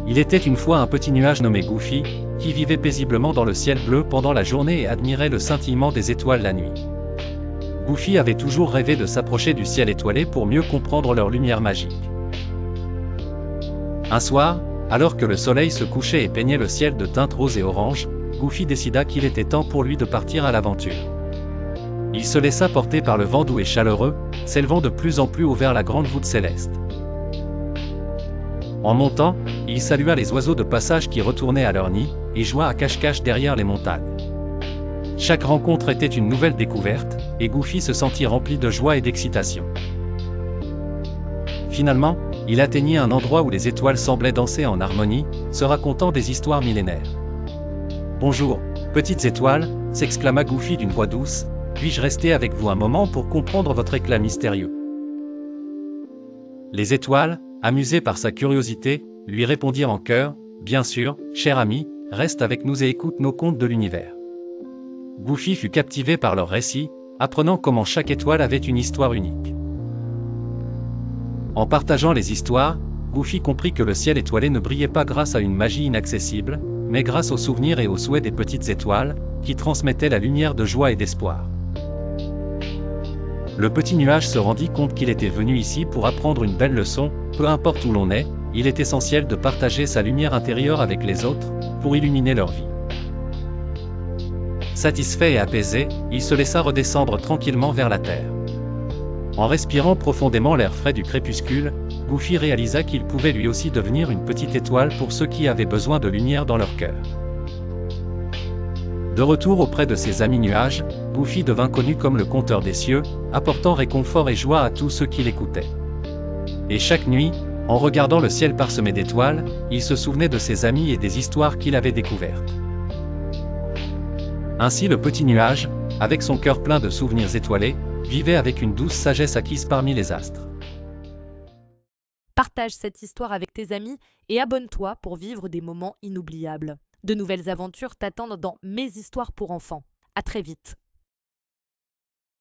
Il était une fois un petit nuage nommé Goofy, qui vivait paisiblement dans le ciel bleu pendant la journée et admirait le scintillement des étoiles la nuit. Goofy avait toujours rêvé de s'approcher du ciel étoilé pour mieux comprendre leur lumière magique. Un soir, alors que le soleil se couchait et peignait le ciel de teintes roses et oranges, Goofy décida qu'il était temps pour lui de partir à l'aventure. Il se laissa porter par le vent doux et chaleureux, s'élevant de plus en plus haut vers la grande voûte céleste. En montant, il salua les oiseaux de passage qui retournaient à leur nid, et joua à cache-cache derrière les montagnes. Chaque rencontre était une nouvelle découverte, et Goofy se sentit rempli de joie et d'excitation. Finalement, il atteignit un endroit où les étoiles semblaient danser en harmonie, se racontant des histoires millénaires. « Bonjour, petites étoiles » s'exclama Goofy d'une voix douce, « puis-je rester avec vous un moment pour comprendre votre éclat mystérieux ?» Les étoiles, amusées par sa curiosité, lui répondirent en chœur, « Bien sûr, cher ami, reste avec nous et écoute nos contes de l'univers. » Goofy fut captivé par leur récit, apprenant comment chaque étoile avait une histoire unique. En partageant les histoires, Goofy comprit que le ciel étoilé ne brillait pas grâce à une magie inaccessible, mais grâce aux souvenirs et aux souhaits des petites étoiles, qui transmettaient la lumière de joie et d'espoir. Le petit nuage se rendit compte qu'il était venu ici pour apprendre une belle leçon, peu importe où l'on est, il est essentiel de partager sa lumière intérieure avec les autres, pour illuminer leur vie. Satisfait et apaisé, il se laissa redescendre tranquillement vers la terre. En respirant profondément l'air frais du crépuscule, Goofy réalisa qu'il pouvait lui aussi devenir une petite étoile pour ceux qui avaient besoin de lumière dans leur cœur. De retour auprès de ses amis nuages, Goofy devint connu comme le conteur des cieux, apportant réconfort et joie à tous ceux qui l'écoutaient. Et chaque nuit, en regardant le ciel parsemé d'étoiles, il se souvenait de ses amis et des histoires qu'il avait découvertes. Ainsi le petit nuage, avec son cœur plein de souvenirs étoilés, vivait avec une douce sagesse acquise parmi les astres. Partage cette histoire avec tes amis et abonne-toi pour vivre des moments inoubliables. De nouvelles aventures t'attendent dans Mes histoires pour enfants. À très vite.